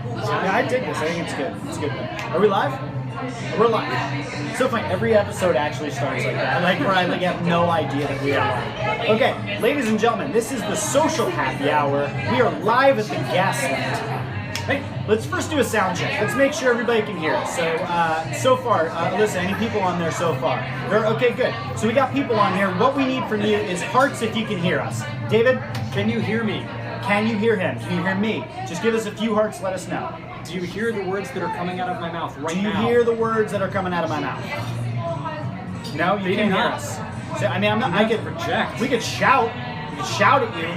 Yeah, I dig this. I think it's good. It's good. Are we live? We're live. So funny. Every episode actually starts like that. Like where I have no idea that we are live. Okay, ladies and gentlemen, this is the Social Happy Hour. We are live at the Gaslight. Hey, let's first do a sound check. Let's make sure everybody can hear us. So far, listen, any people on there so far? Okay, good. So we got people on here. What we need from you is hearts if you can hear us. David, can you hear me? Can you hear him? Can you hear me? Just give us a few hearts, let us know. Do you hear the words that are coming out of my mouth right now? Do you hear the words that are coming out of my mouth? No, you can't hear us. So, I mean, I could project. We could shout. We could shout at you.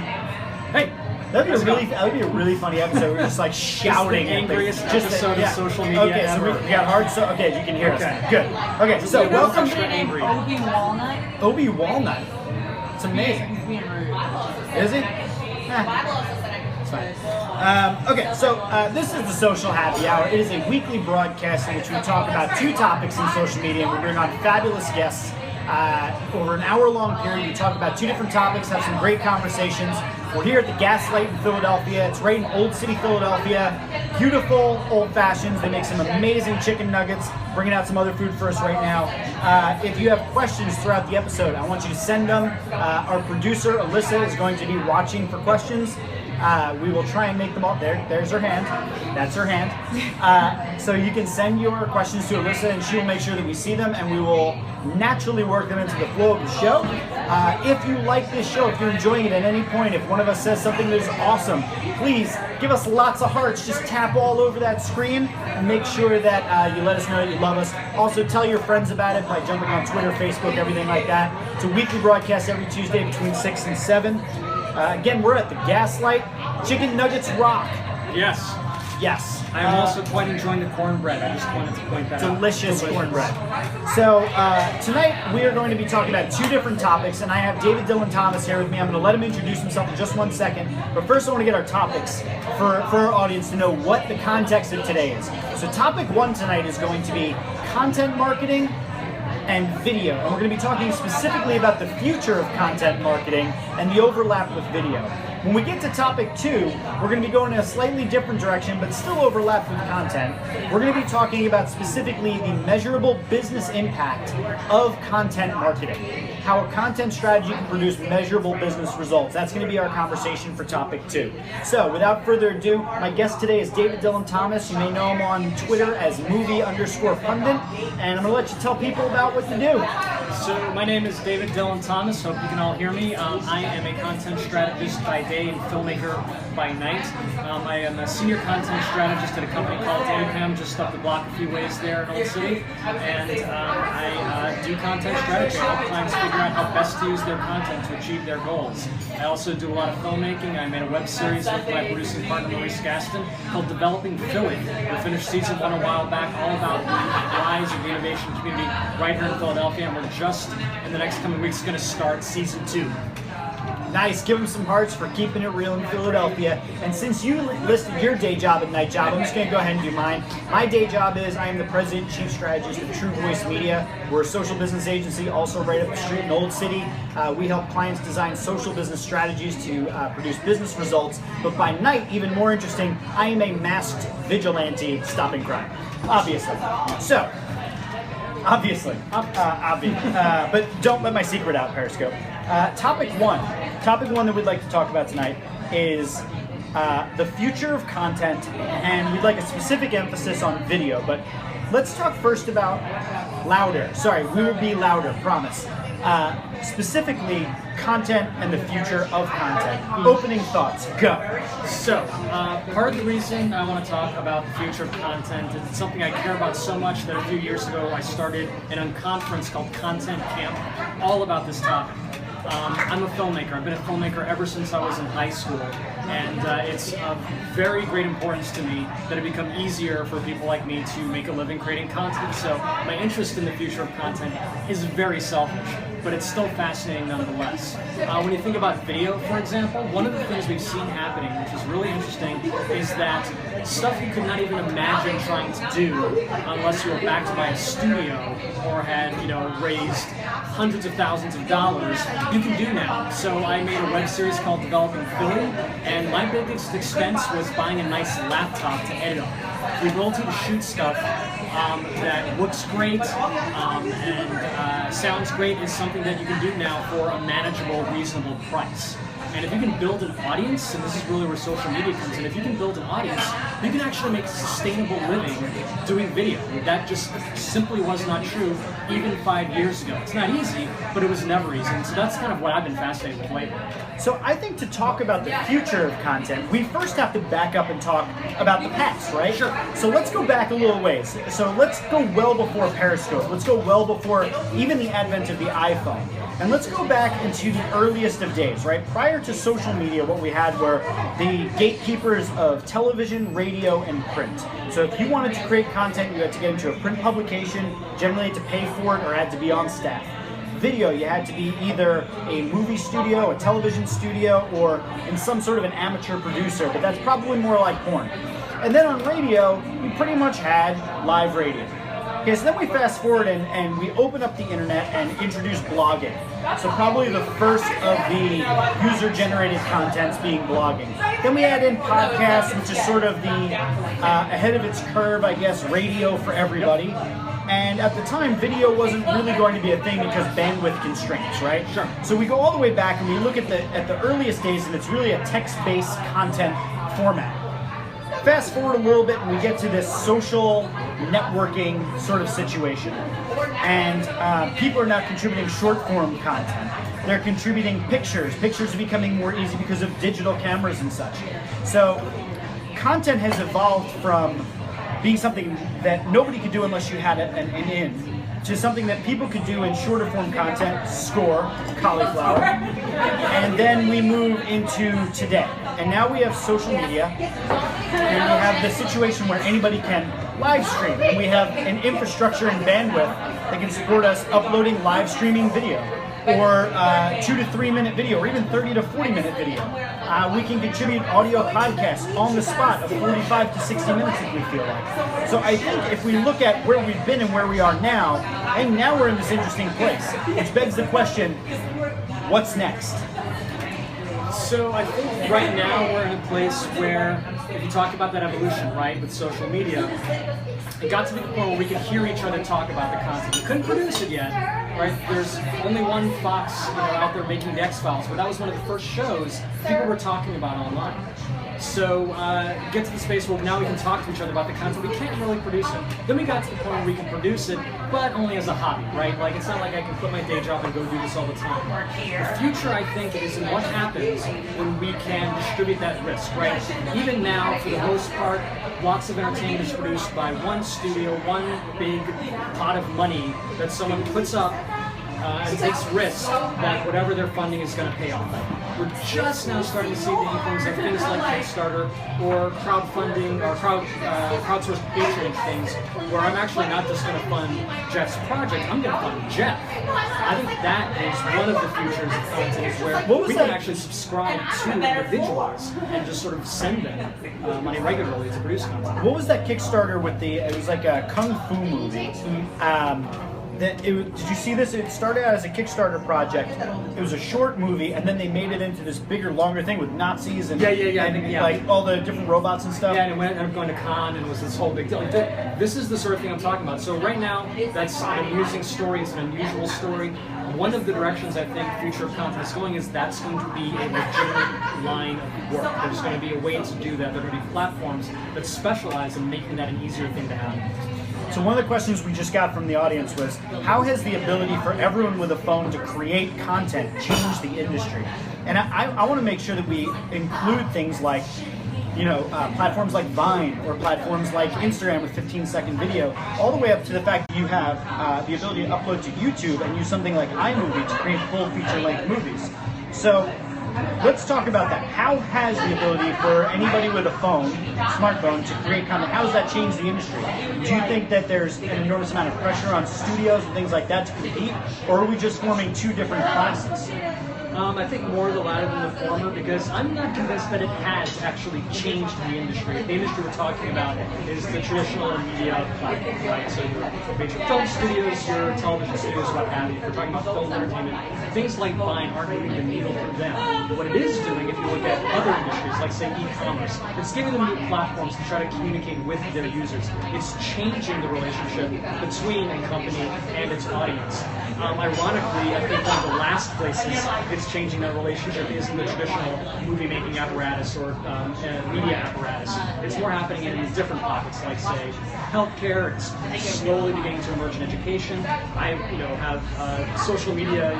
Hey, that'd be a really funny episode. We're just like shouting. Just the angriest episode of social media ever. So we got hard. So okay, you can hear us. Good. Okay, so welcome to Obi Walnut. Obi Walnut. It's amazing. Is he? It's fine. Okay, so this is the Social Happy Hour. It is a weekly broadcast in which we talk about two topics in social media, and we bring on fabulous guests. Over an hour-long period, we talk about two different topics, have some great conversations. We're here at the Gaslight in Philadelphia. It's right in Old City, Philadelphia. Beautiful old fashions. They make some amazing chicken nuggets. Bringing out some other food for us right now. If you have questions throughout the episode, I want you to send them. Our producer, Alyssa, is going to be watching for questions. We will try and make them all. There's her hand. That's her hand. So you can send your questions to Alyssa, and she will make sure that we see them, and we will naturally work them into the flow of the show. If you like this show, if you're enjoying it at any point, if one of us says something that is awesome, please give us lots of hearts. Just tap all over that screen and make sure that you let us know that you love us. Also, tell your friends about it by jumping on Twitter, Facebook, everything like that. It's a weekly broadcast every Tuesday between 6 and 7. Again, we're at the Gaslight. Chicken nuggets rock. Yes. Yes. I am also quite enjoying the cornbread. I just wanted to point that out. Delicious cornbread. So tonight we are going to be talking about two different topics, and I have David Dylan Thomas here with me. I'm going to let him introduce himself in just 1 second. But first I want to get our topics for our audience to know what the context of today is. So topic 1 tonight is going to be content marketing and video. And we're going to be talking specifically about the future of content marketing and the overlap with video. When we get to topic 2, we're going to be going in a slightly different direction, but still overlap with content. We're going to be talking about specifically the measurable business impact of content marketing. How a content strategy can produce measurable business results. That's going to be our conversation for topic 2. So, without further ado, my guest today is David Dylan Thomas. You may know him on Twitter as movie_pundit, and I'm going to let you tell people about what you do. So, my name is David Dylan Thomas. Hope you can all hear me. I am a content strategist by day and filmmaker by night. I am a senior content strategist at a company called APAM, just up the block a few ways there in Old City. And I do content strategy. I help clients figure out how best to use their content to achieve their goals. I also do a lot of filmmaking. I made a web series with my producing partner, Maurice Gaston, called Developing Philly. We finished season 1 a while back, all about the rise of the innovation community right here in Philadelphia. And we're just, in the next coming weeks, going to start season 2. Nice. Give them some hearts for keeping it real in Philadelphia. And since you listed your day job and night job, I'm just going to go ahead and do mine. My day job is I am the president and chief strategist of True Voice Media. We're a social business agency also right up the street in Old City. We help clients design social business strategies to produce business results. But by night, even more interesting, I am a masked vigilante stopping crime. Obviously. So, obviously. But don't let my secret out, Periscope. Topic one that we'd like to talk about tonight is the future of content, and we'd like a specific emphasis on video, but let's talk first about louder. Sorry, we will be louder, promise. Specifically, content and the future of content. Opening thoughts, go. So, part of the reason I want to talk about the future of content is it's something I care about so much that a few years ago I started an conference called Content Camp, all about this topic. I'm a filmmaker. I've been a filmmaker ever since I was in high school, and it's of very great importance to me that it become easier for people like me to make a living creating content. So my interest in the future of content is very selfish. but it's still fascinating nonetheless. When you think about video, for example, one of the things we've seen happening, which is really interesting, is that stuff you could not even imagine trying to do unless you were backed by a studio or had, raised hundreds of thousands of dollars, you can do now. So I made a web series called Developing Film, and my biggest expense was buying a nice laptop to edit on. The ability to shoot stuff that looks great and sounds great is something that you can do now for a manageable, reasonable price. And if you can build an audience, and this is really where social media comes in, if you can build an audience, you can actually make a sustainable living doing video. That just simply was not true even 5 years ago. It's not easy, but it was never easy. And so that's kind of what I've been fascinated with lately. So I think to talk about the future of content, we first have to back up and talk about the past, right? Sure. So let's go back a little ways. So let's go well before Periscope. Let's go well before even the advent of the iPhone. And let's go back into the earliest of days, right? Prior to social media, what we had were the gatekeepers of television, radio, and print. So if you wanted to create content, you had to get into a print publication, generally had to pay for it, or had to be on staff. Video, you had to be either a movie studio, a television studio, or in some sort of an amateur producer, but that's probably more like porn. And then on radio, we pretty much had live radio. Okay, so then we fast forward and we open up the internet and introduce blogging. So probably the first of the user-generated contents being blogging. Then we add in podcasts, which is sort of the ahead of its curve, I guess, radio for everybody. And at the time, video wasn't really going to be a thing because bandwidth constraints, right? Sure. So we go all the way back and we look at the earliest days, and it's really a text-based content format. Fast forward a little bit and we get to this social networking sort of situation. And people are now contributing short-form content. They're contributing pictures. Pictures are becoming more easy because of digital cameras and such. So content has evolved from being something that nobody could do unless you had an in, to something that people could do in shorter form content, score, cauliflower, and then we move into today. And now we have social media, and we have the situation where anybody can live stream, and we have an infrastructure and bandwidth that can support us uploading live streaming video, or 2 to 3 minute video, or even 30 to 40 minute video. We can contribute audio podcasts on the spot of 45 to 60 minutes if we feel like. So I think if we look at where we've been and where we are now, and now we're in this interesting place, which begs the question, what's next? So I think right now we're in a place where, if you talk about that evolution, right, with social media, it got to the point where we could hear each other talk about the content. We couldn't produce it yet, right? There's only one Fox out there making the X-Files, but that was one of the first shows people were talking about online. So get to the space where now we can talk to each other about the content. We can't really produce it. Then we got to the point where we can produce it, but only as a hobby, right? Like, it's not like I can quit my day job and go do this all the time. The future, I think, is in what happens when we can distribute that risk, right? Even now, for the most part, lots of entertainment is produced by one studio, one big pot of money that someone puts up and takes risk that whatever they're funding is going to pay off. We're just now starting to see the inklings of things like Kickstarter or crowdfunding or crowdsourced Patreon things, where I'm actually not just going to fund Jeff's project, I'm going to fund Jeff. I think that is one of the futures of content, is where we can actually subscribe to individuals and just sort of send them money regularly to produce content. What was that Kickstarter with it was like a Kung Fu movie. Did you see this? It started out as a Kickstarter project. It was a short movie, and then they made it into this bigger, longer thing with Nazis and, like all the different robots and stuff. Yeah, and it ended up going to Cannes, and it was this whole big deal. This is the sort of thing I'm talking about. So right now, that's an amusing story. It's an unusual story. One of the directions I think future content is going is that's going to be a legitimate line of work. There's going to be a way to do that. There are going to be platforms that specialize in making that an easier thing to have. So one of the questions we just got from the audience was, how has the ability for everyone with a phone to create content changed the industry? And I want to make sure that we include things like, platforms like Vine or platforms like Instagram with 15-second video, all the way up to the fact that you have the ability to upload to YouTube and use something like iMovie to create full feature-length movies. So let's talk about that. How has the ability for anybody with a phone, smartphone, to create content, how has that changed the industry? Do you think that there's an enormous amount of pressure on studios and things like that to compete, or are we just forming two different classes? I think more the latter than the former, because I'm not convinced that it has actually changed the industry. The industry we're talking about is the traditional media platform, right? So your major film studios, your television studios, what have you. If we're talking about film entertainment, things like Vine aren't moving the needle for them. What it is doing, if you look at other industries, like say e-commerce, it's giving them new platforms to try to communicate with their users. It's changing the relationship between a company and its audience. Ironically, I think one of the last places it's changing that relationship is in the traditional movie-making apparatus or media apparatus. It's more happening in different pockets, like say healthcare. It's slowly beginning to emerge in education. I, have social media,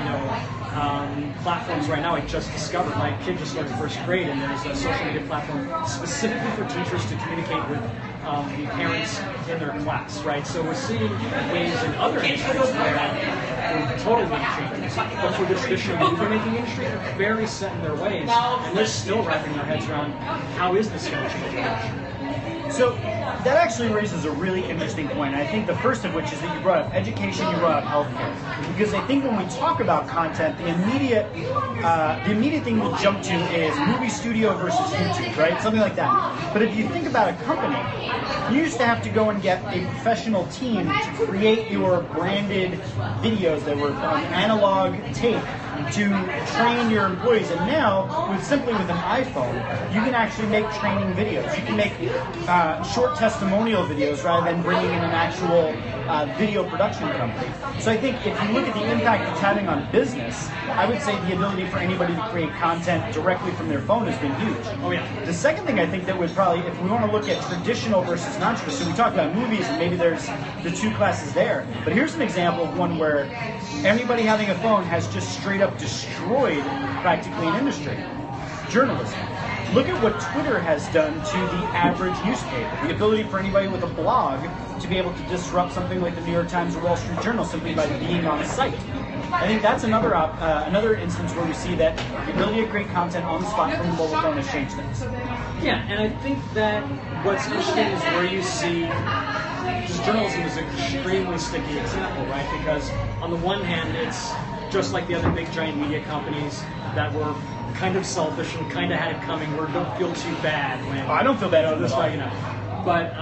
platforms right now. I just discovered my kid just started first grade, and there's a social media platform specifically for teachers to communicate with the parents in their class, right? So we're seeing ways in other industries where we're totally changes. But for the traditional movie-making industry, they're very set in their ways, and they're still wrapping their heads around how is this going to change the industry. So that actually raises a really interesting point. I think the first of which is that you brought up education, you brought up healthcare. Because I think when we talk about content, the immediate thing we'll jump to is movie studio versus YouTube, right? Something like that. But if you think about a company, you used to have to go and get a professional team to create your branded videos that were on analog tape to train your employees. And now, with an iPhone, you can actually make training videos. You can make short testimonial videos rather than bringing in an actual video production company. So I think if you look at the impact it's having on business, I would say the ability for anybody to create content directly from their phone has been huge. Oh yeah. The second thing I think that would probably, if we want to look at traditional versus non-traditional, so we talked about movies and maybe there's the two classes there, but here's an example of one where anybody having a phone has just straight up destroyed practically an industry. Journalism. Look at what Twitter has done to the average newspaper. The ability for anybody with a blog to be able to disrupt something like the New York Times or Wall Street Journal simply by being on a site. I think that's another instance where we see that the ability to create content on the spot from the mobile phone has changed things. Yeah, and I think that what's interesting is where you see journalism is an extremely sticky example, right? Because on the one hand, it's just like the other big giant media companies that were kind of selfish and kind of had it coming, where don't feel too bad when I don't feel bad this way, But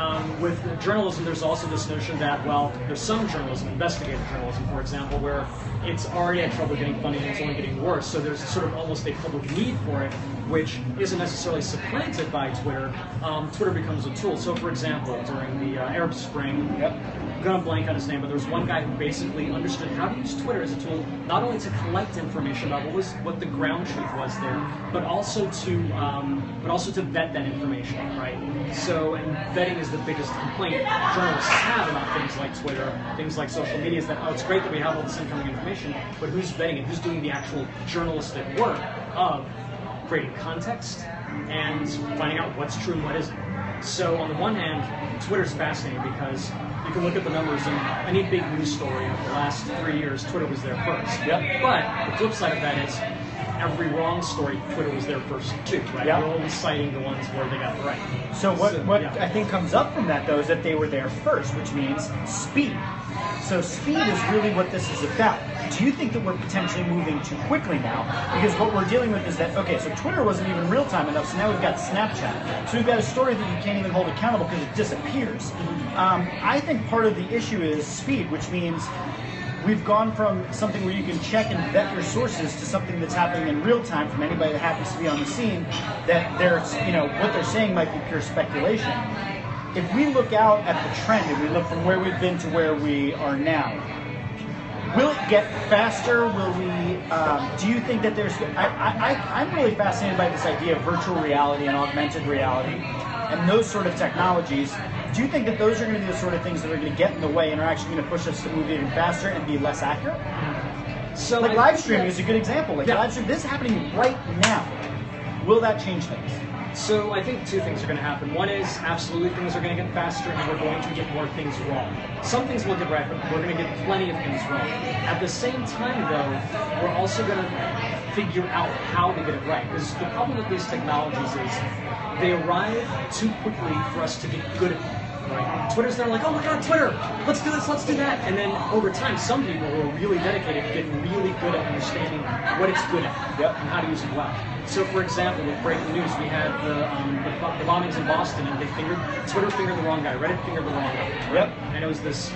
with journalism, there's also this notion that, well, there's some journalism, investigative journalism, for example, where it's already had trouble getting funding and it's only getting worse. So there's sort of almost a public need for it, which isn't necessarily supplanted by Twitter. Twitter becomes a tool. So, for example, during the Arab Spring, I'm going to blank on his name, but there was one guy who basically understood how to use Twitter as a tool, not only to collect information about what the ground truth was there, but also to vet that information, right? So, and vetting is the biggest complaint journalists have about things like Twitter, things like social media, is that, oh, it's great that we have all this incoming information, but who's vetting it? Who's doing the actual journalistic work of creating context and finding out what's true and what isn't? So on the one hand, Twitter's fascinating because you can look at the numbers, and any big news story of the last 3 years, Twitter was there first. Yep. But the flip side of that is every wrong story, Twitter was there first too, right? Yep. They're only citing the ones where they got it right. So what I think comes up from that, though, is that they were there first, which means speed. So speed is really what this is about. Do you think that we're potentially moving too quickly now? Because what we're dealing with is that, okay, so Twitter wasn't even real time enough, so now we've got Snapchat. So we've got a story that you can't even hold accountable because it disappears. I think part of the issue is speed, which means we've gone from something where you can check and vet your sources to something that's happening in real time from anybody that happens to be on the scene, that what they're saying might be pure speculation. If we look out at the trend and we look from where we've been to where we are now, will it get faster? Will we? Do you think that there's? I'm really fascinated by this idea of virtual reality and augmented reality, and those sort of technologies. Do you think that those are going to be the sort of things that are going to get in the way and are actually going to push us to move even faster and be less accurate? So, like live streaming is a good example. Live streaming, this is happening right now. Will that change things? So I think two things are going to happen. One is absolutely things are going to get faster and we're going to get more things wrong. Some things will get right, but we're going to get plenty of things wrong. At the same time, though, we're also going to figure out how to get it right. Because the problem with these technologies is they arrive too quickly for us to get good at them. Right? Twitter's there like, oh my god, Twitter, let's do this, let's do that. And then over time, some people who are really dedicated get really good at understanding what it's good at and how to use it well. So for example, with breaking news, we had the bombings in Boston, and Twitter fingered the wrong guy, Reddit fingered the wrong guy. And it was this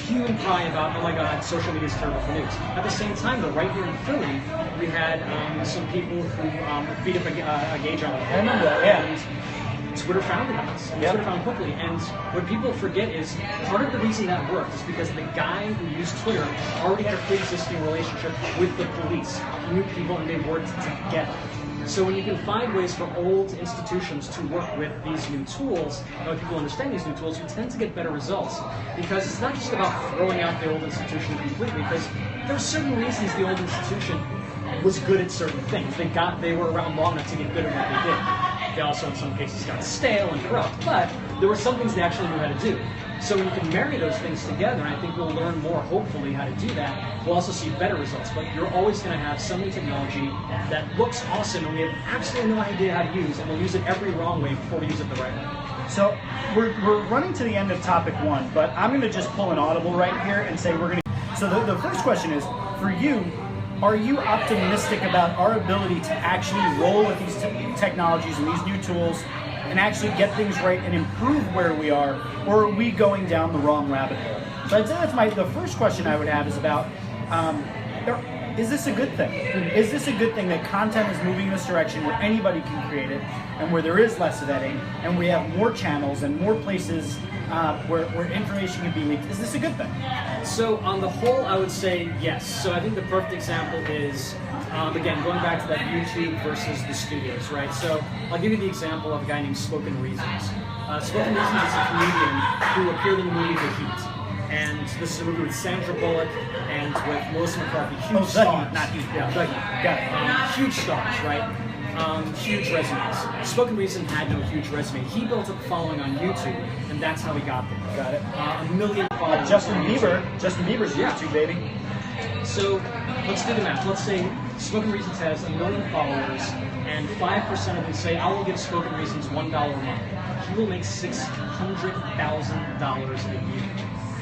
hue and cry about, oh my god, social media is terrible for news. At the same time, though, right here in Philly, we had some people who beat up a gay journalist. I remember that, yeah. And Twitter found us, and Twitter found quickly. And what people forget is part of the reason that worked is because the guy who used Twitter already had a pre-existing relationship with the police. He knew people, and they worked together. So when you can find ways for old institutions to work with these new tools, and when people understand these new tools, you tend to get better results. Because it's not just about throwing out the old institution completely, because there are certain reasons the old institution was good at certain things. They were around long enough to get good at what they did. They also, in some cases, got stale and corrupt, but there were some things they actually knew how to do. So when you can marry those things together, and I think we'll learn more, hopefully, how to do that, we'll also see better results. But you're always going to have some new technology that looks awesome, and we have absolutely no idea how to use, and we'll use it every wrong way before we use it the right way. So we're running to the end of topic one, but I'm going to just pull an audible right here and say we're going to... So the first question is, for you, are you optimistic about our ability to actually roll with these technologies and these new tools and actually get things right and improve where we are, or are we going down the wrong rabbit hole? So I'd say that's the first question I would have is about, is this a good thing? Is this a good thing that content is moving in this direction where anybody can create it and where there is less vetting and we have more channels and more places where information can be leaked? Is this a good thing? So on the whole, I would say yes. So I think the perfect example is, again, going back to that YouTube versus the studios, right? So I'll give you the example of a guy named Spoken Reasons. Spoken Reasons is a comedian who appeared in the movie The Heat. And this is a movie with Sandra Bullock and with Melissa McCarthy. Huge stars. Not Heat. Yeah, The Heat. Got it. Huge stars, right? Huge resumes. Spoken Reason had no huge resume. He built up a following on YouTube, and that's how he got there. Got it. A million followers. Justin Bieber's YouTube, baby. So let's do the math. Let's say Spoken Reasons has 1 million followers, and 5% of them say, I will give Spoken Reasons $1 a month. He will make $600,000 a year.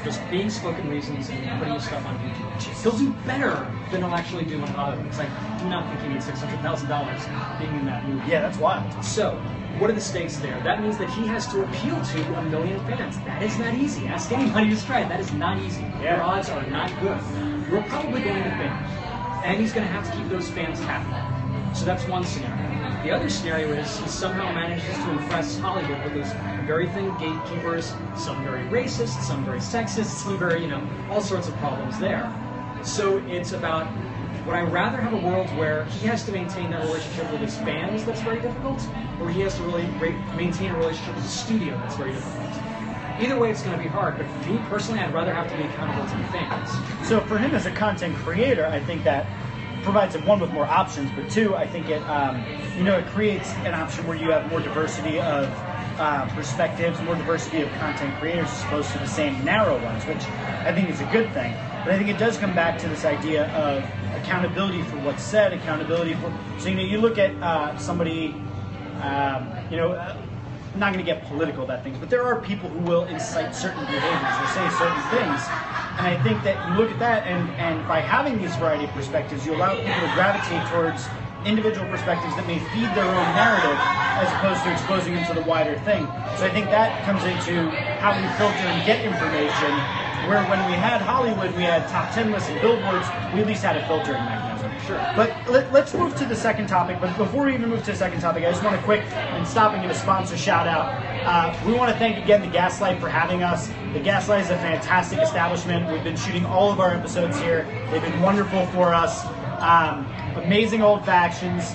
Just being Spoken Reasons and putting his stuff on YouTube. He'll do better than he'll actually do on Hollywood. It's like, I do not think he needs $600,000 being in that movie. Yeah, that's wild. So, what are the stakes there? That means that he has to appeal to 1 million fans. That is not easy. Ask anybody who's tried. That is not easy. Yeah. Your odds are not good. You're probably going to fail. And he's going to have to keep those fans happy. So that's one scenario. The other scenario is he somehow manages to impress Hollywood with those very thin gatekeepers, some very racist, some very sexist, some very, all sorts of problems there. So it's about, would I rather have a world where he has to maintain that relationship with his fans that's very difficult, or he has to really maintain a relationship with the studio that's very difficult? Either way, it's going to be hard, but for me personally, I'd rather have to be accountable to the fans. So for him as a content creator, I think that provides him, one, with more options, but two, I think it it creates an option where you have more diversity of perspectives, more diversity of content creators as opposed to the same narrow ones, which I think is a good thing. But I think it does come back to this idea of accountability for what's said, accountability for. So you look at somebody, I'm not going to get political about things, but there are people who will incite certain behaviors or say certain things. And I think that you look at that, and by having these variety of perspectives, you allow people to gravitate towards individual perspectives that may feed their own narrative as opposed to exposing them to the wider thing. So I think that comes into how we filter and get information, where when we had Hollywood, we had top 10 lists and billboards, we at least had a filtering mechanism. Sure. But let's move to the second topic. But before we even move to the second topic, I just want to quick and stop and give a sponsor shout out. We want to thank again the Gaslight for having us. The Gaslight is a fantastic establishment. We've been shooting all of our episodes here. They've been wonderful for us. Amazing old factions.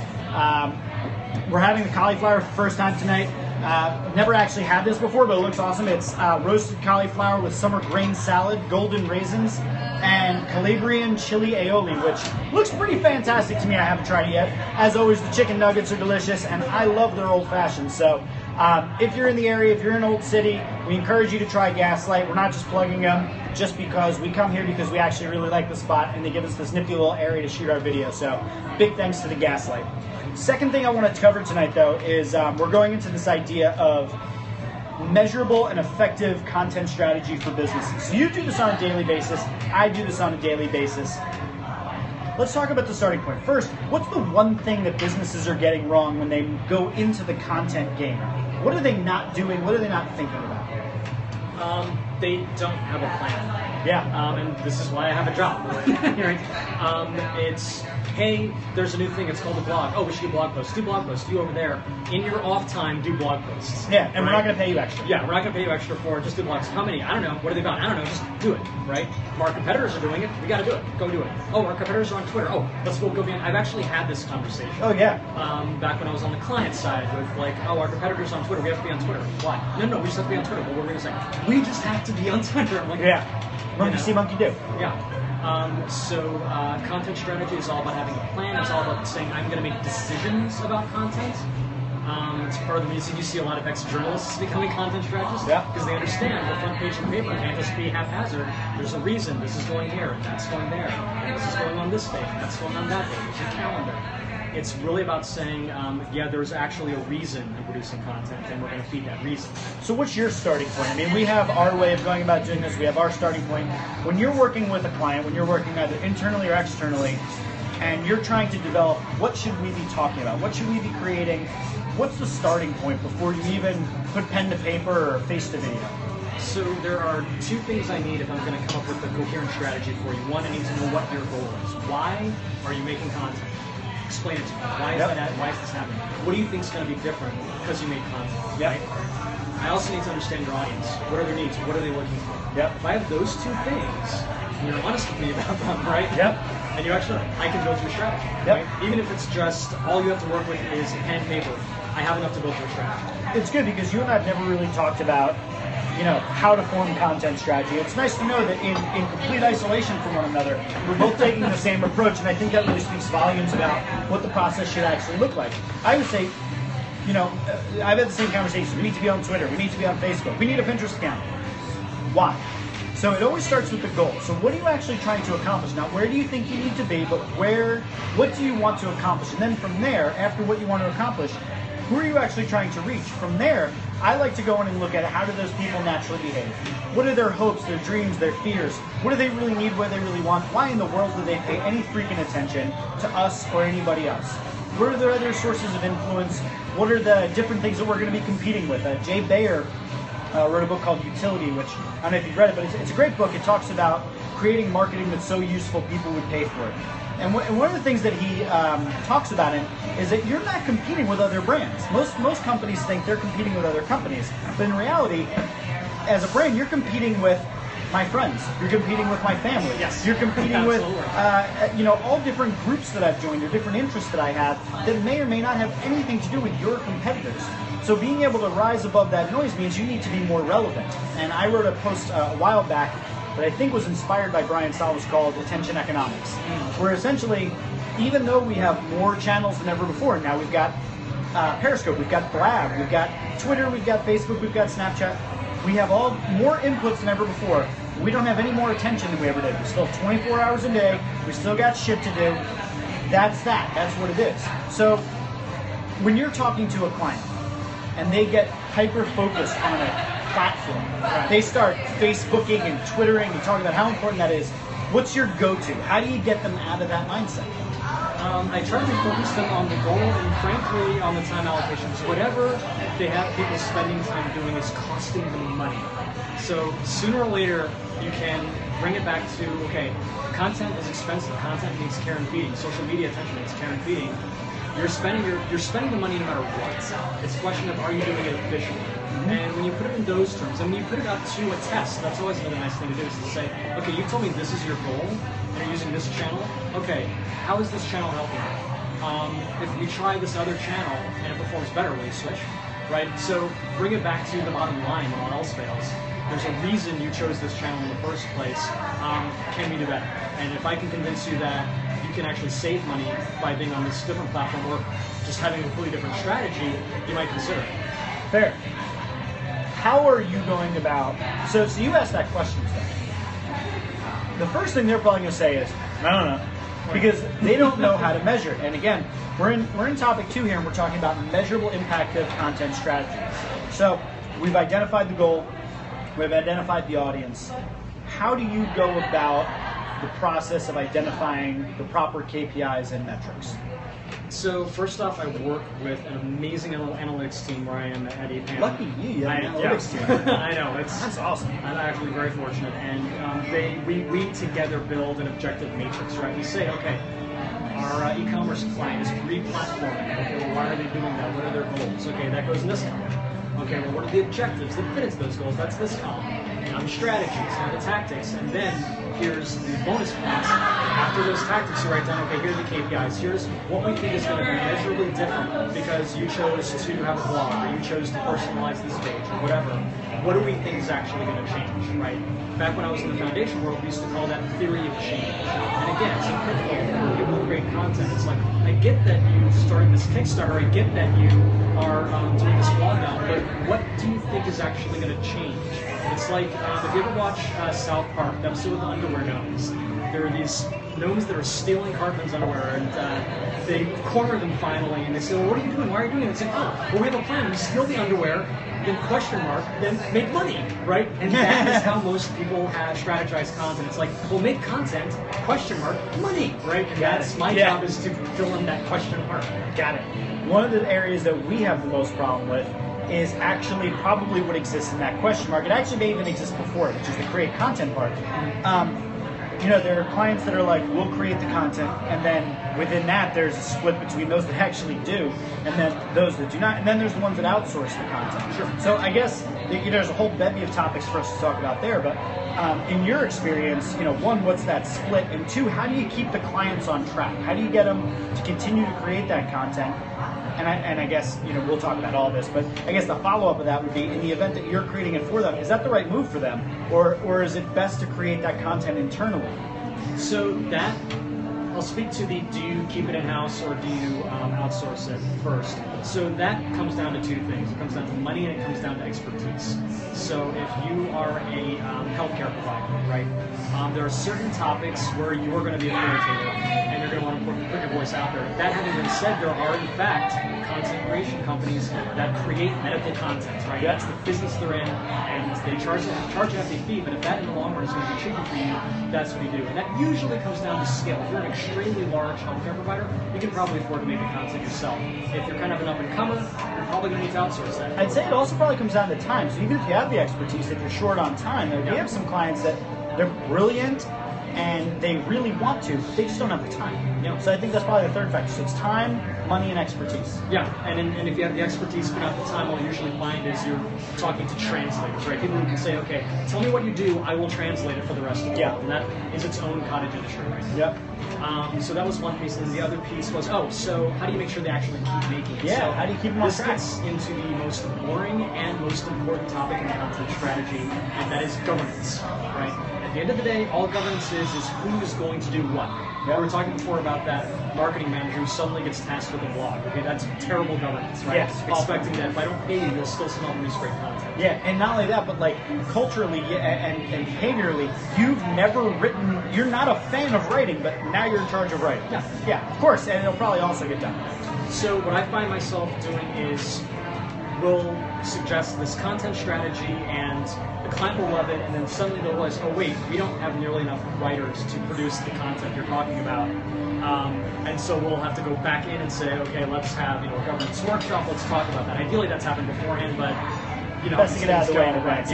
We're having the cauliflower for the first time tonight. Never actually had this before, but it looks awesome. It's roasted cauliflower with summer grain salad, golden raisins, and Calabrian chili aioli, which looks pretty fantastic to me. I haven't tried it yet. As always, the chicken nuggets are delicious, and I love their old fashioned. So if you're in the area, if you're in Old City, We encourage you to try Gaslight. We're not just plugging them just because we come here because we actually really like the spot and they give us this nifty little area to shoot our video. So big thanks to the Gaslight. Second thing I want to cover tonight though is we're going into this idea of measurable and effective content strategy for businesses. So you do this on a daily basis. I do this on a daily basis. Let's talk about the starting point. First, what's the one thing that businesses are getting wrong when they go into the content game? What are they not doing? What are they not thinking about? They don't have a plan. Yeah. And this is why I have a job. Right? It's, hey, there's a new thing. It's called a blog. Oh, we should do blog posts. Do blog posts. You over there. In your off time, do blog posts. Yeah, and right? we're not going to pay you extra. Yeah, we're not going to pay you extra for it. Just do blogs. How many? I don't know. What are they about? I don't know. Just do it, right? Our competitors are doing it. We got to do it. Go do it. Oh, our competitors are on Twitter. Oh, let's go be on. I've actually had this conversation. Oh, yeah. Back when I was on the client side with like, oh, our competitors are on Twitter. We have to be on Twitter. Why? No, we just have to be on Twitter. Well, we're going to say, we just have to be on Twitter. I'm like, yeah. Monkey see, monkey do. Yeah. So content strategy is all about having a plan. It's all about saying, I'm going to make decisions about content. It's part of the reason you see a lot of ex-journalists becoming content strategists. Yeah. Because they understand the front page of paper can't just be haphazard. There's a reason. This is going here, and that's going there. And this is going on this page, and that's going on that page. There's a calendar. It's really about saying, yeah, there's actually a reason I'm producing content, and we're going to feed that reason. So what's your starting point? I mean, we have our way of going about doing this. We have our starting point. When you're working with a client, when you're working either internally or externally, and you're trying to develop, what should we be talking about? What should we be creating? What's the starting point before you even put pen to paper or face to video? So there are two things I need if I'm going to come up with a coherent strategy for you. One, I need to know what your goal is. Why are you making content? Explain it to me. Why is that? Why is this happening? What do you think is going to be different because you make content? Yep. Right? I also need to understand your audience. What are their needs? What are they looking for? Yep. If I have those two things, and you're honest with me about them, right? Yep. And you actually, I can build your strategy. Yep. Right? Even if it's just all you have to work with is pen and paper, I have enough to build your strategy. It's good because you and I have never really talked about, how to form content strategy. It's nice to know that in complete isolation from one another, we're both taking the same approach, and I think that really speaks volumes about what the process should actually look like. I would say, I've had the same conversation. We need to be on Twitter. We need to be on Facebook. We need a Pinterest account. Why? So it always starts with the goal. So what are you actually trying to accomplish? Now, where do you think you need to be, but what do you want to accomplish? And then from there, after what you want to accomplish, who are you actually trying to reach? From there, I like to go in and look at how do those people naturally behave? What are their hopes, their dreams, their fears? What do they really need? What do they really want? Why in the world do they pay any freaking attention to us or anybody else? What are their other sources of influence? What are the different things that we're going to be competing with? Jay Bayer wrote a book called Utility, which I don't know if you've read it, but it's a great book. It talks about creating marketing that's so useful people would pay for it. And one of the things that he talks about is that you're not competing with other brands. Most companies think they're competing with other companies, but in reality, as a brand, you're competing with my friends. You're competing with my family. Yes. You're competing with all different groups that I've joined or different interests that I have that may or may not have anything to do with your competitors. So being able to rise above that noise means you need to be more relevant. And I wrote a post a while back that I think was inspired by Brian Salas called Attention Economics, where essentially, even though we have more channels than ever before, now we've got Periscope, we've got Blab, we've got Twitter, we've got Facebook, we've got Snapchat, we have all more inputs than ever before. We don't have any more attention than we ever did. We still have 24 hours a day, we still got shit to do. That's what it is. So when you're talking to a client and they get hyper-focused on a platform. Right. They start Facebooking and Twittering and talking about how important that is. What's your go-to? How do you get them out of that mindset? I try to focus them on the goal and frankly on the time allocations. Whatever they have people spending time doing is costing them money. So sooner or later you can bring it back to, okay, content is expensive. Content needs care and feeding. Social media attention needs care and feeding. You're spending the money no matter what. It's a question of, are you doing it efficiently? And when you put it in those terms, and when you put it up to a test, that's always another nice thing to do, is to say, okay, you told me this is your goal, and you're using this channel. Okay, how is this channel helping you? If we try this other channel and it performs better, will you switch? Right? So bring it back to the bottom line when all else fails. There's a reason you chose this channel in the first place. Can we do better? And if I can convince you that you can actually save money by being on this different platform or just having a completely different strategy, you might consider it. Fair. how are you going about, so you asked that question to them. The first thing they're probably going to say is, I don't know, because they don't know how to measure it. And again, we're in topic 2 here, and we're talking about measurable impact of content strategy. So we've identified the goal, we've identified the audience. How do you go about the process of identifying the proper KPIs and metrics? So first off, I work with an amazing analytics team where I am at EPAM. Lucky you have an analytics team. I know, That's awesome. I'm actually very fortunate, and we together build an objective matrix, right? We say, okay, our e-commerce client is re-platforming. Okay, well, why are they doing that? What are their goals? Okay, that goes in this column. Okay, well, what are the objectives that fit into those goals? That's this column. The strategies, the tactics, and then here's the bonus points. After those tactics, you write down, okay, here are the KPIs. Here's what we think is going to be measurably different because you chose to have a blog, or you chose to personalize this page, or whatever. What do we think is actually going to change, right? Back when I was in the foundation world, we used to call that theory of change. And again, it's a pitfall for people who create content. It's like, I get that you started this Kickstarter, I get that you are doing this blog now, but what do you think is actually going to change? It's like, if you ever watch South Park, the episode with the underwear gnomes, there are these gnomes that are stealing Cartman's underwear, and they corner them finally, and they say, well, what are you doing? Why are you doing it? It's like, oh, well, we have a plan. We steal the underwear, then question mark, then make money, right? And that is how most people have strategized content. It's like, well, make content, question mark, money, right? And that's my job, is to fill in that question mark. Got it. One of the areas that we have the most problem with is actually probably what exists in that question mark. It actually may even exist before it, which is the create content part. There are clients that are like, we'll create the content, and then within that, there's a split between those that actually do, and then those that do not, and then there's the ones that outsource the content. Sure. So I guess there's a whole bevy of topics for us to talk about there, but in your experience, one, what's that split, and two, how do you keep the clients on track? How do you get them to continue to create that content? And I guess, we'll talk about all this, but I guess the follow-up of that would be, in the event that you're creating it for them, is that the right move for them? Or is it best to create that content internally? So that, I'll speak to the, do you keep it in-house or do you outsource it first? So that comes down to 2 things. It comes down to money and it comes down to expertise. So if you are a healthcare provider, right, there are certain topics where you're going to be authoritative and you're going to want to put your voice out there. That having been said, there are in fact content creation companies that create medical content, right? Yeah. That's the business they're in, and they charge a hefty fee, but if that in the long run is going to be cheaper for you, that's what you do. And that usually comes down to scale. If you're an extremely large healthcare provider, you can probably afford to make the content yourself. If you're kind of an up-and-comer, you're probably going to need to outsource that. I'd say it also probably comes down to time. So even if you have the expertise, if you're short on time, we have some clients that they're brilliant and they really want to, but they just don't have the time. So I think that's probably the third factor. So it's time, money, and expertise. Yeah, and if you have the expertise but not the time, what you usually find is you're talking to translators, right? People who can say, okay, tell me what you do, I will translate it for the rest of the world. And that is its own cottage industry, right? Yep. So that was one piece, and then the other piece was, so how do you make sure they actually keep making it? Yeah, so how do you keep them on this track? gets into the most boring and most important topic in content strategy, and that is governance, right? At the end of the day, all governance is who is going to do what. Yep. We were talking before about that marketing manager who suddenly gets tasked with a blog. Okay, that's terrible governance, right? Yes, Expecting that if I don't pay you, you'll still come out and produce great content. Yeah, and not only that, but like culturally and behaviorally, you've never written, you're not a fan of writing, but now you're in charge of writing. Yeah, of course, and it'll probably also get done. So what I find myself doing is we'll suggest this content strategy and the client will love it, and then suddenly they'll realize, oh wait, we don't have nearly enough writers to produce the content you're talking about. And so we'll have to go back in and say, okay, let's have a governance workshop, let's talk about that. Ideally that's happened beforehand, but best to get out of the way in advance.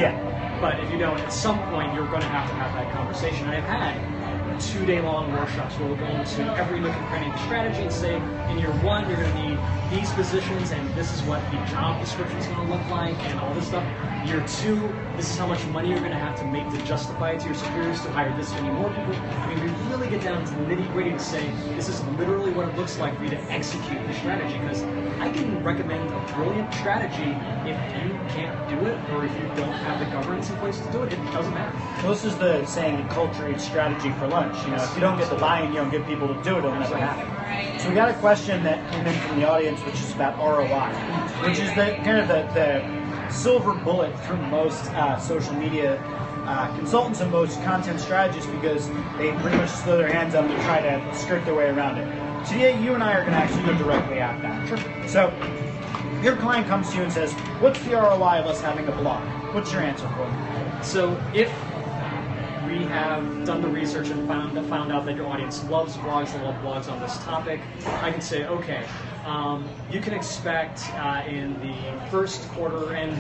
But if you don't, at some point you're going to have that conversation. And I've had 2-day-long workshops where we'll go into every nook and cranny of the strategy and say, in year 1, you're going to need these positions, and this is what the job description is going to look like, and all this stuff. Year 2, this is how much money you're going to have to make to justify it to your superiors to hire this many more people. I mean, we really get down to the nitty-gritty to say, this is literally what it looks like for you to execute the strategy, because I can recommend a brilliant strategy. If you can't do it, or if you don't have the governance in place to do it, it doesn't matter. Well, this is the saying, culture eats strategy for lunch. If you don't get the buy-in, you don't get people to do it, it'll never happen. So we got a question that came in from the audience, which is about ROI, which is the kind of the silver bullet for most social media consultants and most content strategists, because they pretty much throw their hands up and try to skirt their way around it. Today, you and I are going to actually go directly at that. Sure. So, your client comes to you and says, what's the ROI of us having a blog? What's your answer for them? So if we have done the research and found out that your audience loves blogs, they love blogs on this topic, I can say, okay, you can expect in the first quarter, and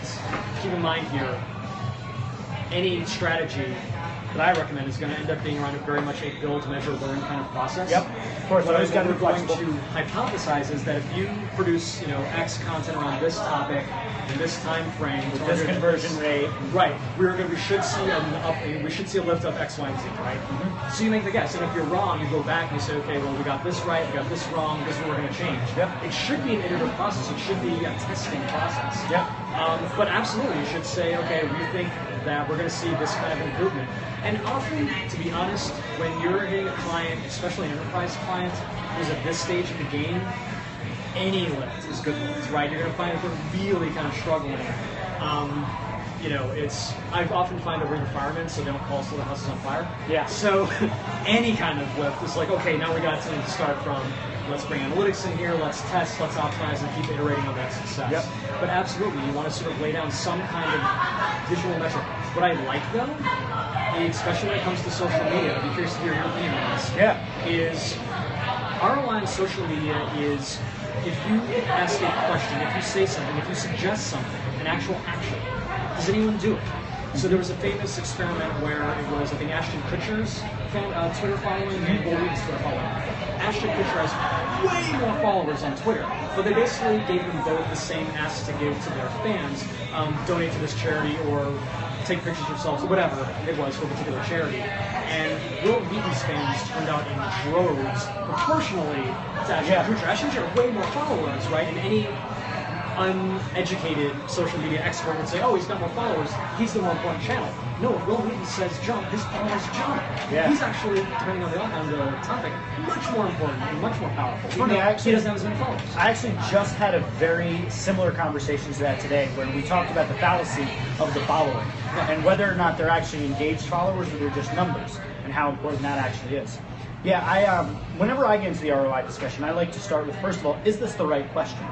keep in mind here, any strategy that I recommend is going to end up being around very much a build, measure, learn kind of process. Yep. Of course, What always got to we're be going flexible. to hypothesize is that if you produce, X content around this topic in this time frame, with This conversion rate. right, we should see a lift of X, Y, and Z, right? Mm-hmm. So you make the guess, and if you're wrong, you go back and you say, okay, well, we got this right, we got this wrong, this is what we're going to change. Yep. It should be an iterative process. It should be a testing process. Yep. But absolutely, you should say, okay, we think that we're going to see this kind of improvement. And often, to be honest, when you're getting a client, especially an enterprise client, who's at this stage of the game, any lift is good lift, right? You're going to find that they're really kind of struggling. I often find that we're in the firemen, so they don't call us till the house is on fire. Yeah. So any kind of lift is like, okay, now we got something to start from. Let's bring analytics in here, let's test, let's optimize, and keep iterating on that success. Yep. But absolutely, you want to sort of lay down some kind of visual metric. What I like, though, especially when it comes to social media, I'd be curious to hear your opinion on this, is ROI on social media is if you ask a question, if you say something, if you suggest something, an actual action, does anyone do it? So there was a famous experiment where it was, I think, Ashton Kutcher's Twitter following and Bull Wheaton's Twitter following. Ashton Kutcher has way more followers on Twitter, but they basically gave them both the same ask to give to their fans, donate to this charity or take pictures of yourselves, or whatever it was for a particular charity. And Will Wheaton's fans turned out in droves proportionally to Ashton Kutcher. Ashton Kutcher had way more followers, right? And any uneducated social media expert would say, oh, he's got more followers, he's the more important channel. No, if Will Wheaton says jump, his followers jump. Yeah. He's actually, depending on the topic, much more important and much more powerful. Funny, he doesn't have as many followers. I actually just had a very similar conversation to that today, where we talked about the fallacy of the following and whether or not they're actually engaged followers or they're just numbers, and how important that actually is. Yeah, whenever I get into the ROI discussion, I like to start with, first of all, is this the right question?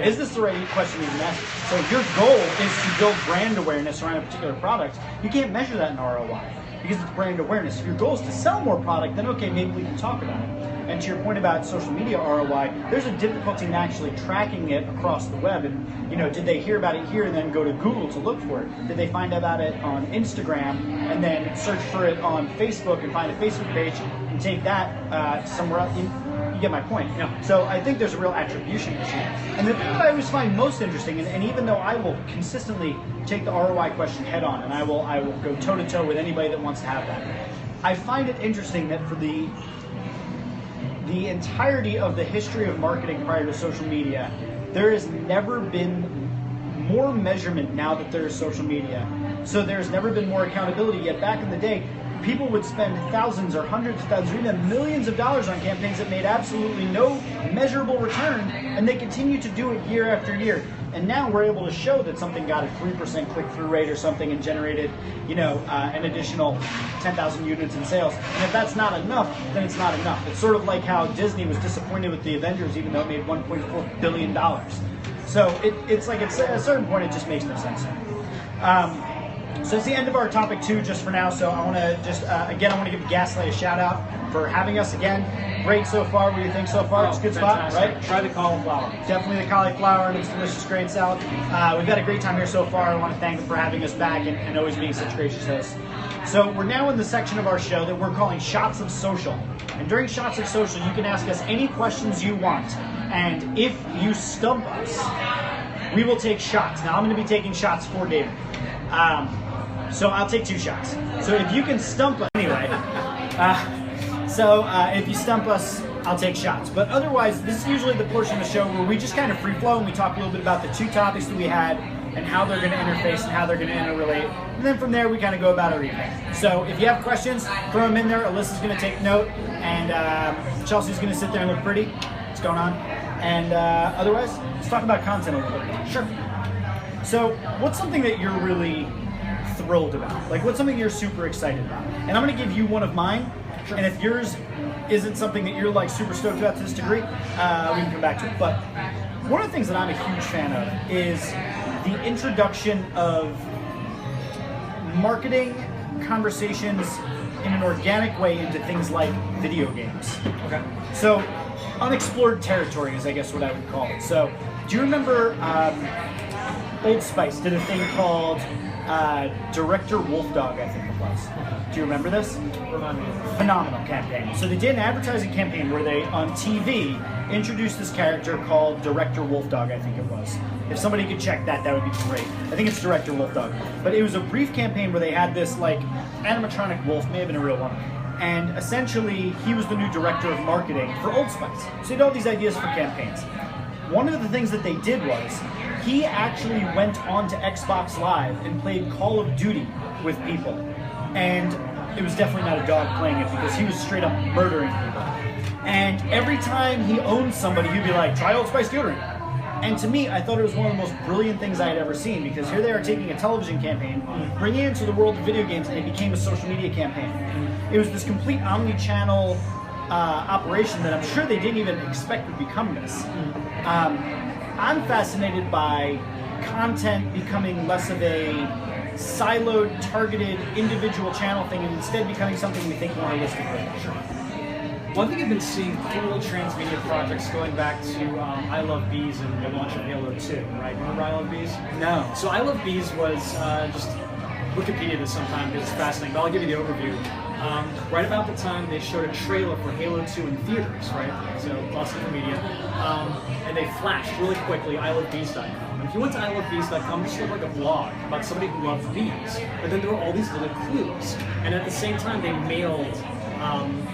Is this the right question to ask? So if your goal is to build brand awareness around a particular product, you can't measure that in ROI because it's brand awareness. If your goal is to sell more product, then okay, maybe we can talk about it. And to your point about social media ROI, there's a difficulty in actually tracking it across the web. And did they hear about it here and then go to Google to look for it? Did they find about it on Instagram and then search for it on Facebook and find a Facebook page and take that somewhere else? You get my point. Yeah. So I think there's a real attribution issue. And the thing that I always find most interesting, and even though I will consistently take the ROI question head on, and I will go toe to toe with anybody that wants to have that, I find it interesting that for the entirety of the history of marketing prior to social media, there has never been more measurement now that there is social media. So there's never been more accountability. Yet back in the day, people would spend thousands or hundreds of thousands or even millions of dollars on campaigns that made absolutely no measurable return, and they continue to do it year after year. And now we're able to show that something got a 3% click-through rate or something and generated, an additional 10,000 units in sales. And if that's not enough, then it's not enough. It's sort of like how Disney was disappointed with the Avengers, even though it made $1.4 billion. So it's like at a certain point, it just makes no sense. So it's the end of our topic 2 just for now. So I want to I want to give Gaslight a shout out for having us again. Great so far. What do you think so far? It's a good spot, right? Try the cauliflower. Definitely the cauliflower and its delicious grain salad. We've had a great time here so far. I want to thank them for having us back and always being such gracious hosts. So we're now in the section of our show that we're calling Shots of Social. And during Shots of Social, you can ask us any questions you want. And if you stump us, we will take shots. Now I'm going to be taking shots for David. So I'll take 2 shots. So if you can stump us, anyway. If you stump us, I'll take shots. But otherwise, this is usually the portion of the show where we just kind of free flow and we talk a little bit about the 2 topics that we had and how they're going to interface and how they're going to interrelate. And then from there, we kind of go about our evening. So if you have questions, throw them in there. Alyssa's going to take note, and Chelsea's going to sit there and look pretty. What's going on? And otherwise, let's talk about content a little bit. Sure. So, what's something that you're really thrilled about? Like, what's something you're super excited about? And I'm going to give you one of mine. Sure. And if yours isn't something that you're like super stoked about to this degree, we can come back to it. But one of the things that I'm a huge fan of is the introduction of marketing conversations in an organic way into things like video games. Okay. So, unexplored territory is, I guess, what I would call it. So, do you remember Old Spice did a thing called Director Wolfdog, I think it was. Do you remember this? Remind me. Phenomenal campaign. So they did an advertising campaign where they, on TV, introduced this character called Director Wolfdog, I think it was. If somebody could check that, that would be great. I think it's Director Wolfdog. But it was a brief campaign where they had this, like, animatronic wolf, may have been a real one. And essentially, he was the new director of marketing for Old Spice. So he had all these ideas for campaigns. One of the things that they did was, he actually went on to Xbox Live and played Call of Duty with people. And it was definitely not a dog playing it because he was straight up murdering people. And every time he owned somebody, he'd be like, try Old Spice deodorant. And to me, I thought it was one of the most brilliant things I had ever seen because here they are taking a television campaign, bringing it into the world of video games, and it became a social media campaign. It was this complete omni-channel operation that I'm sure they didn't even expect would become this. I'm fascinated by content becoming less of a siloed, targeted, individual channel thing and instead becoming something we think more holistically. Sure. Well, I think I've been seeing cool transmedia projects going back to I Love Bees and the launch of Halo 2, right? Remember I Love Bees? No. So I Love Bees was just Wikipedia this sometime because it's fascinating, but I'll give you the overview. Right about the time they showed a trailer for Halo 2 in theaters, right? So lots of different media. And they flashed really quickly ilovebees.com. And if you went to ilovebees.com, it just looked like a blog about somebody who loved bees. But then there were all these little clues. And at the same time, they mailed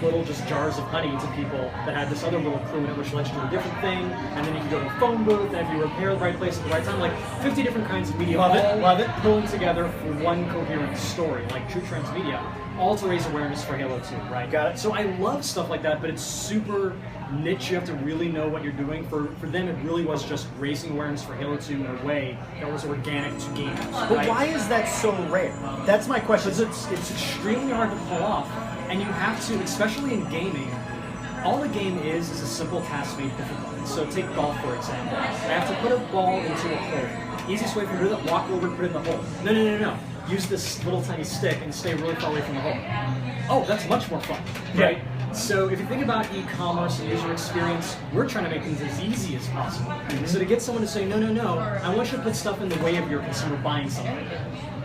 little just jars of honey to people that had this other little clue in it, which led you to a different thing. And then you could go to a phone booth, and if you were there at the right place at the right time, like 50 different kinds of media, Love it. pulling together for one coherent story, like true transmedia, all to raise awareness for Halo 2, right? Got it. So I love stuff like that, but it's super niche. You have to really know what you're doing. For them, it really was just raising awareness for Halo 2 in a way that was organic to games. But right? why is that so rare? That's my question. Because it's extremely hard to pull off, and you have to, especially in gaming, all the game is a simple task made difficult. So take golf, for example. I have to put a ball into a hole. Easiest way for me to do that, walk over and put it in the hole. No. Use this little tiny stick and stay really far away from the hole. Oh, that's much more fun, right? Yeah. So if you think about e-commerce and user experience, we're trying to make things as easy as possible. So to get someone to say, no, I want you to put stuff in the way of your consumer buying something.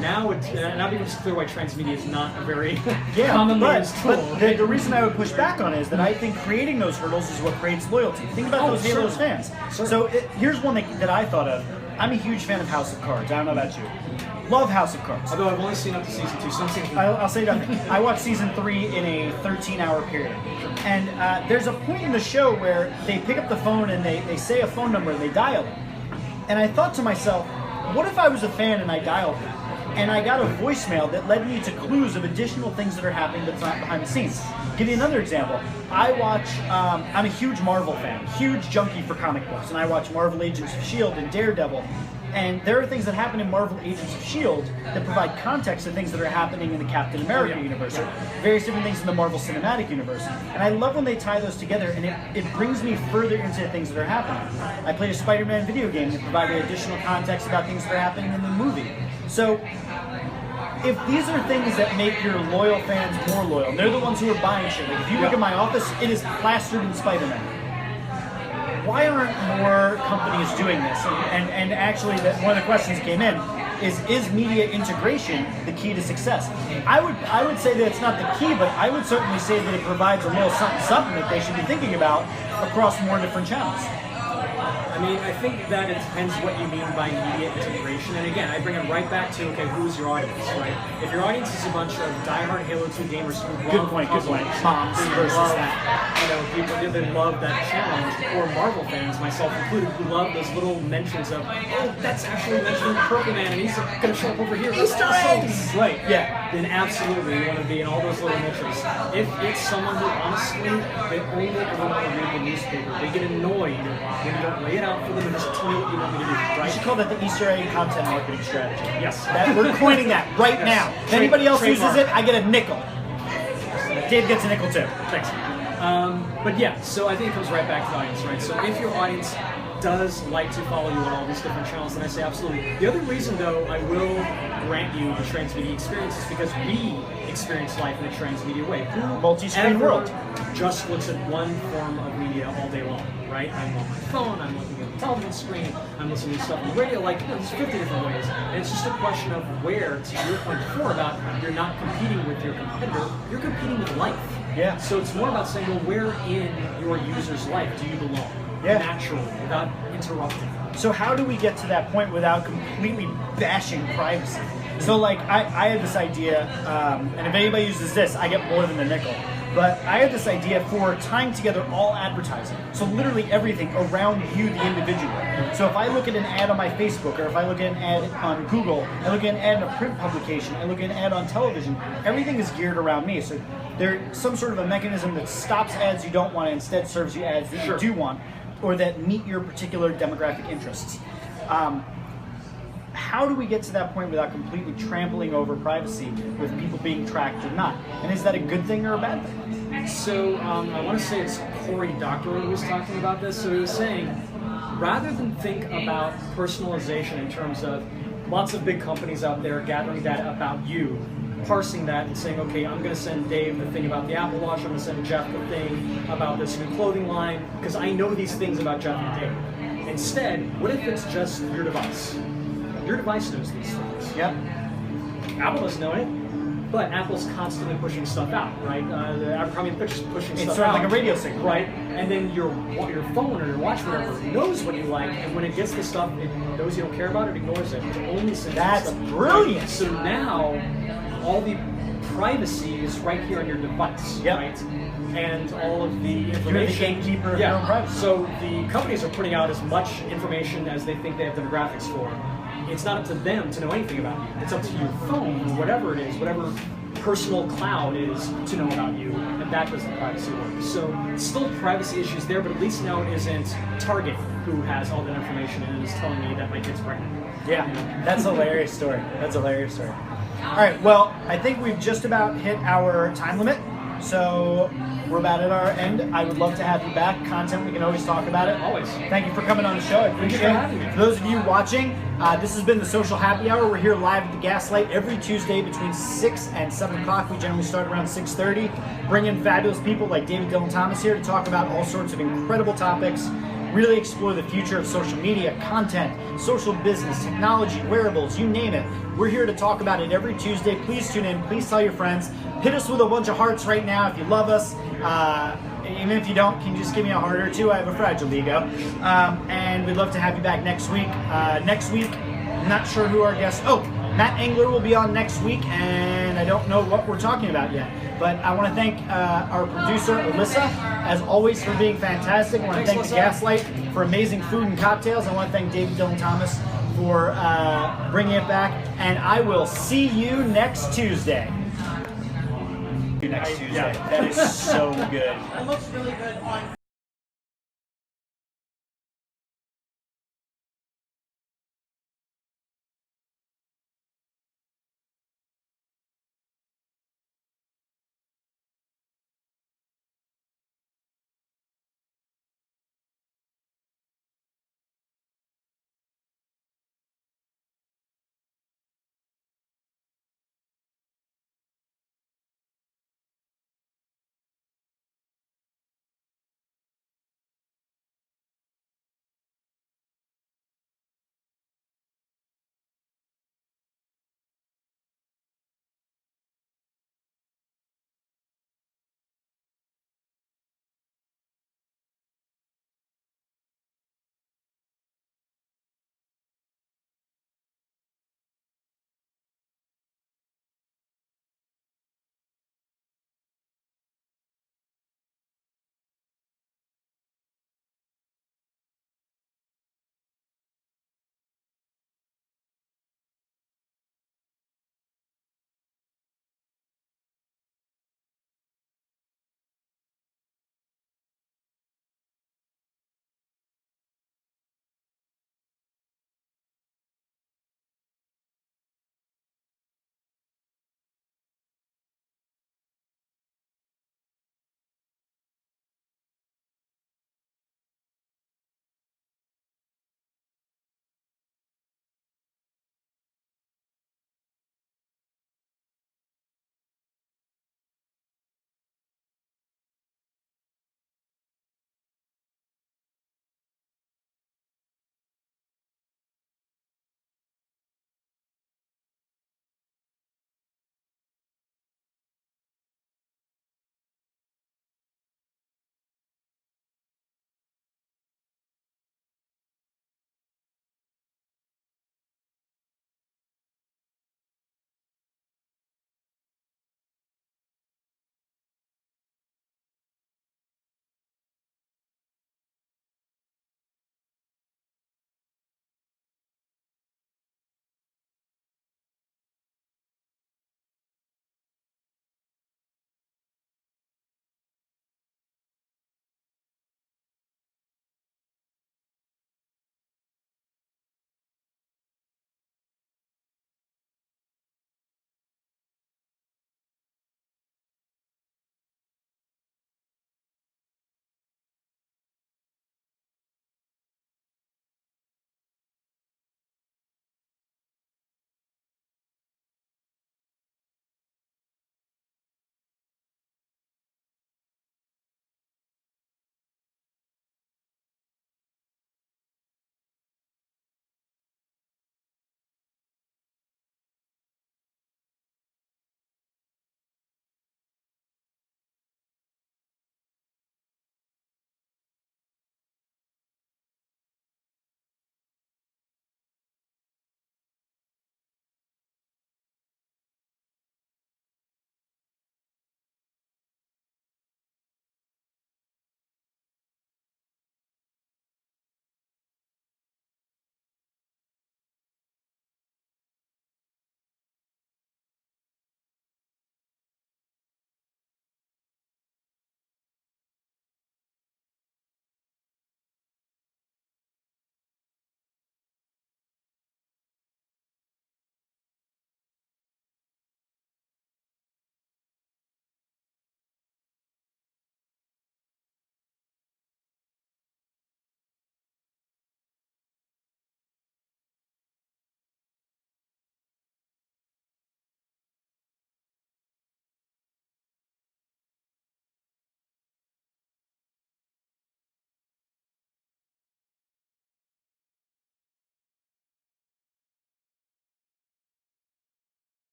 Now becomes clear why transmedia is not a very commonly used tool. But the reason I would push back on it is that I think creating those hurdles is what creates loyalty. Think about those Halos fans. So here's one that I thought of. I'm a huge fan of House of Cards. I don't know about you. Love House of Cards. Although I've only seen up to season 2, so I'll say nothing. I watched season 3 in a 13-hour period. And there's a point in the show where they pick up the phone and they say a phone number and they dial it. And I thought to myself, what if I was a fan and I dialed it? And I got a voicemail that led me to clues of additional things that are happening that's not behind the scenes. Give you another example. I watch, I'm a huge Marvel fan, huge junkie for comic books, and I watch Marvel Agents of S.H.I.E.L.D. and Daredevil. And there are things that happen in Marvel Agents of S.H.I.E.L.D. that provide context to things that are happening in the Captain America universe, or various different things in the Marvel Cinematic Universe. And I love when they tie those together, and it brings me further into things that are happening. I played a Spider-Man video game that provided additional context about things that are happening in the movie. So, if these are things that make your loyal fans more loyal, and they're the ones who are buying shit. Like if you look at my office, it is plastered in Spider-Man. Why aren't more companies doing this? And actually, one of the questions came in is media integration the key to success? I would say that it's not the key, but I would certainly say that it provides a little something that they should be thinking about across more different channels. I mean, I think that it depends what you mean by media integration. And again, I bring it right back to, okay, who's your audience, right? If your audience is a bunch of diehard Halo 2 gamers who love puzzles, Moms versus love, that. People that love that challenge, or Marvel fans, myself included, who love those little mentions of, oh, that's actually mentioning Purple Man, and he's going to show up over here. Easter eggs! Right, yeah. Then absolutely, you want to be in all those little niches. If it's someone who honestly, they only ever want to read the newspaper, they get annoyed when you don't lay it out out for them and just tell me what you want me to do, I right? should call that the Easter egg content marketing strategy. Yes. We're coining that right Yes. now. If anybody else Trademark. uses it, I get a nickel. Dave gets a nickel too. Thanks. But yeah, so I think it comes right back to the audience, right? So if your audience does like to follow you on all these different channels, then I say absolutely. The other reason, though, I will grant you the transmedia experience is because we experience life in a transmedia way. Multi-screen Whoever world. just looks at one form of media all day long, right? I'm on my phone, I'm looking at the television screen, I'm listening to stuff on the radio, like, there's 50 different ways. And it's just a question of where, to your point before about you're not competing with your competitor, you're competing with life. Yeah. So it's more about saying, well, where in your user's life do you belong? Yeah. Naturally, without interrupting. So how do we get to that point without completely bashing privacy? So like I had this idea, and if anybody uses this, I get more than a nickel. But I had this idea for tying together all advertising. So literally everything around you, the individual. So if I look at an ad on my Facebook, or if I look at an ad on Google, I look at an ad in a print publication, I look at an ad on television, everything is geared around me. So there's some sort of a mechanism that stops ads you don't want and instead serves you ads that you do want, or that meet your particular demographic interests. How do we get to that point without completely trampling over privacy with people being tracked or not? And is that a good thing or a bad thing? So I want to say it's Cory Doctorow who was talking about this. So he was saying, rather than think about personalization in terms of lots of big companies out there gathering data about you, parsing that and saying, okay, I'm going to send Dave the thing about the Apple Watch, I'm going to send Jeff the thing about this new clothing line, because I know these things about Jeff and Dave. Instead, what if it's just your device? Your device knows these things. Yep. Apple doesn't know it, but Apple's constantly pushing stuff out, right? Abercrombie Fitch is pushing It's stuff sort of out. like a radio signal. Right? And then your phone or your watch, whatever, knows what you like, and when it gets the stuff it knows you don't care about, it ignores it. It only sends you That's stuff. brilliant. So now, all the privacy is right here on your device, Yep. right? And all of the information. gatekeeper of your own privacy. So the companies are putting out as much information as they think they have demographics for. It's not up to them to know anything about you. It's up to your phone or whatever it is, whatever personal cloud is to know about you, and that does the privacy work. So still privacy issues there, but at least now it isn't Target who has all that information and is telling me that my kid's pregnant. Yeah, that's a hilarious story. That's a hilarious story. All right, well, I think we've just about hit our time limit, so we're about at our end. I would love to have you back. Content, we can always talk about it. Always. Thank you for coming on the show. I appreciate for having me. it. For those of you watching, this has been the Social Happy Hour. We're here live at the Gaslight every Tuesday between 6 and 7 o'clock. We generally start around 6:30. Bring in fabulous people like David Dylan Thomas here to talk about all sorts of incredible topics. Really explore the future of social media, content, social business, technology, wearables, you name it. We're here to talk about it every Tuesday. Please tune in. Please tell your friends. Hit us with a bunch of hearts right now if you love us. Even if you don't, can you just give me a heart or two? I have a fragile ego. And we'd love to have you back next week. I'm not sure who our guest. Oh, Matt Engler will be on next week, and I don't know what we're talking about yet. But I want to thank our producer, Alyssa, as always, for being fantastic. I want to thank the Gaslight for amazing food and cocktails. I want to thank David Dylan Thomas for bringing it back. And I will see you next Tuesday. Next Tuesday. Yeah. That is so good. It looks really good on